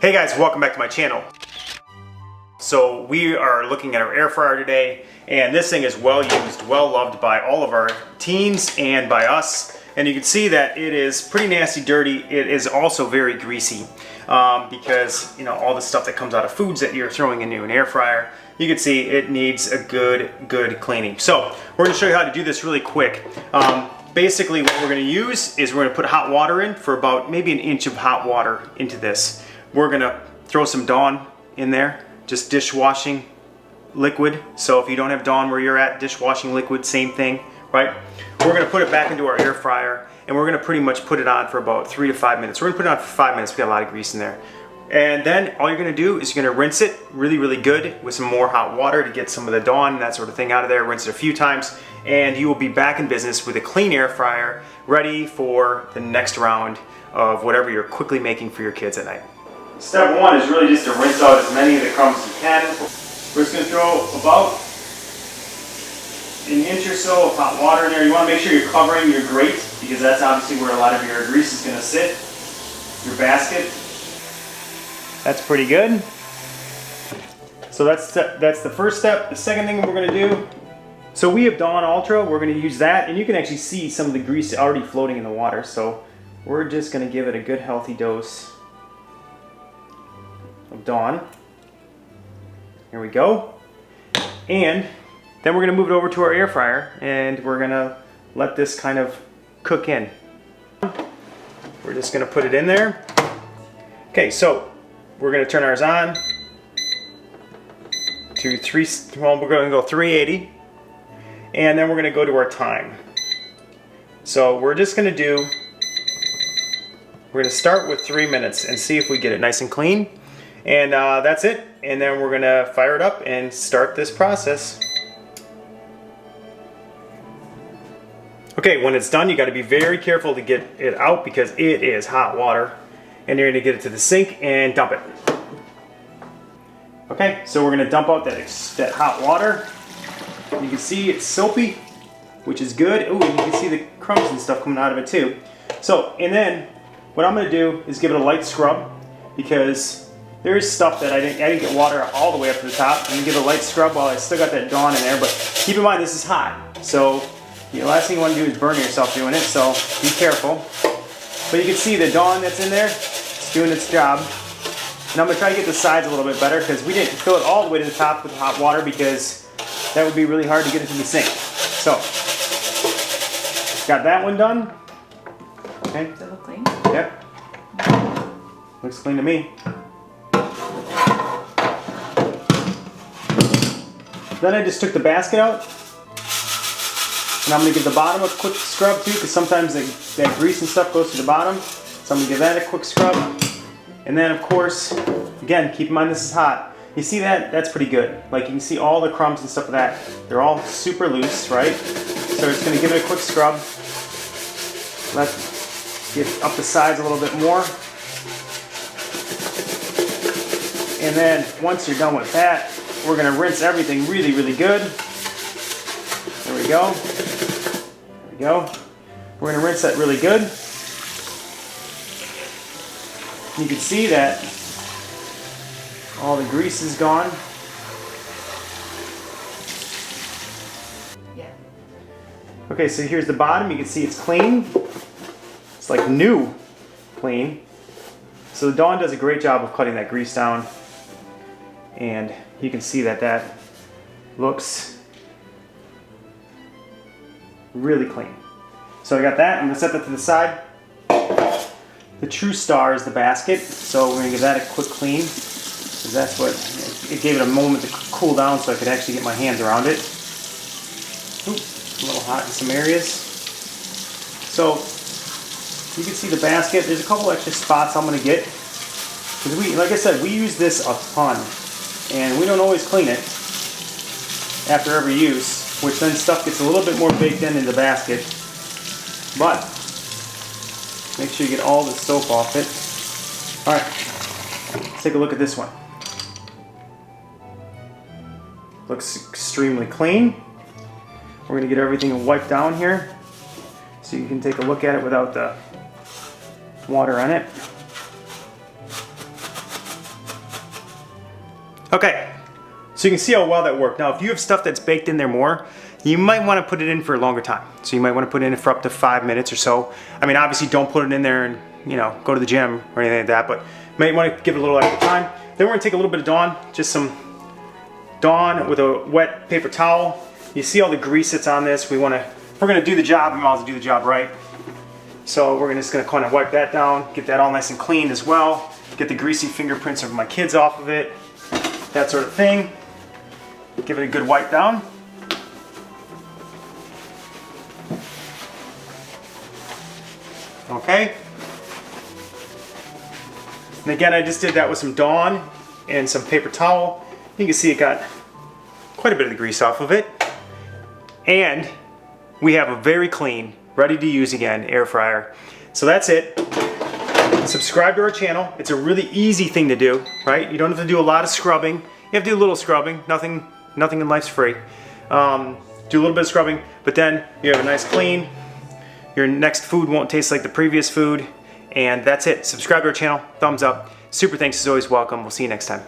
Hey guys, welcome back to my channel. So we are looking at our air fryer today, and this thing is well used, well loved by all of our teens and by us. And you can see that it is pretty nasty dirty. It is also very greasy because all the stuff that comes out of foods that you're throwing into an air fryer. You can see it needs a good cleaning. So we're going to show you how to do this really quick. Basically what we're going to use is we're going to put hot water in for about maybe an inch of hot water into this. We're going to throw some Dawn in there, just dishwashing liquid. So if you don't have Dawn where you're at, dishwashing liquid, same thing, right? We're going to put it back into our air fryer, and we're going to pretty much put it on for about 3 to 5 minutes. We're going to put it on for 5 minutes. We got a lot of grease in there. And then all you're going to do is you're going to rinse it really good with some more hot water to get some of the Dawn and that sort of thing out of there. Rinse it a few times, and you will be back in business with a clean air fryer ready for the next round of whatever you're quickly making for your kids at night. Step one is really just to rinse out as many of the crumbs as you can. We're just going to throw about an inch or so of hot water in there. You want to make sure you're covering your grate because that's obviously where a lot of your grease is going to sit, your basket. That's pretty good. So that's the first step. The second thing we're going to do, so we have Dawn Ultra. We're going to use that, and you can actually see some of the grease already floating in the water. So we're just going to give it a good healthy dose of Dawn. Here we go. And then we're going to move it over to our air fryer, and we're going to let this kind of cook in. We're just going to put it in there. Okay, so we're going to turn ours on to we're going to go 380, and then we're going to go to our time. So we're just going to we're going to start with 3 minutes and see if we get it nice and clean. And that's it. And then we're going to fire it up and start this process. Okay, when it's done, you got to be very careful to get it out because it is hot water. And you're going to get it to the sink and dump it. Okay, so we're going to dump out that hot water. You can see it's soapy, which is good. Oh, and you can see the crumbs and stuff coming out of it too. So, and then what I'm going to do is give it a light scrub because there is stuff that I didn't get water all the way up to the top. I'm going to give it a light scrub while I still got that Dawn in there, but keep in mind this is hot. So the last thing you want to do is burn yourself doing it, so be careful. But you can see the Dawn that's in there, it's doing its job. And I'm going to try to get the sides a little bit better because we didn't fill it all the way to the top with hot water because that would be really hard to get into the sink. So, got that one done. Okay. Does it look clean? Yep. Looks clean to me. Then I just took the basket out, and I'm going to give the bottom a quick scrub too, because sometimes that grease and stuff goes to the bottom. So I'm going to give that a quick scrub. And then of course, again, keep in mind this is hot. You see that? That's pretty good. Like you can see all the crumbs and stuff of that. They're all super loose, right? So it's going to give it a quick scrub. Let's get up the sides a little bit more. And then once you're done with that, we're going to rinse everything really good. There we go. There we go. We're going to rinse that really good. You can see that all the grease is gone. Yeah. Okay, so here's the bottom. You can see it's clean. It's like new clean. So the Dawn does a great job of cutting that grease down. And you can see that looks really clean. So I got that. I'm going to set that to the side. The true star is the basket. So we're going to give that a quick clean. Because that's what, it gave it a moment to cool down so I could actually get my hands around it. Oop, a little hot in some areas. So you can see the basket. There's a couple extra spots I'm going to get. Because like I said, we use this a ton. And we don't always clean it after every use, which then stuff gets a little bit more baked in the basket. But make sure you get all the soap off it. Alright, let's take a look at this one. Looks extremely clean. We're going to get everything wiped down here so you can take a look at it without the water on it. Okay, so you can see how well that worked. Now if you have stuff that's baked in there more, you might want to put it in for a longer time. So you might want to put it in for up to 5 minutes or so. I mean, obviously don't put it in there and, you know, go to the gym or anything like that, but you might want to give it a little extra time. Then we're gonna take a little bit of Dawn, just some Dawn with a wet paper towel. You see all the grease that's on this. If we're gonna do the job, we might as well do the job right. So we're just gonna kind of wipe that down, get that all nice and clean as well, get the greasy fingerprints of my kids off of it, that sort of thing. Give it a good wipe down. Okay. And again, I just did that with some Dawn and some paper towel. You can see it got quite a bit of the grease off of it. And we have a very clean, ready to use again air fryer. So that's it. Subscribe to our channel. It's a really easy thing to do, right? You don't have to do a lot of scrubbing. You have to do a little scrubbing. Nothing in life's free. Do a little bit of scrubbing, but then you have a nice clean. Your next food won't taste like the previous food. And that's it. Subscribe to our channel. Thumbs up. Super thanks as always. Welcome. We'll see you next time.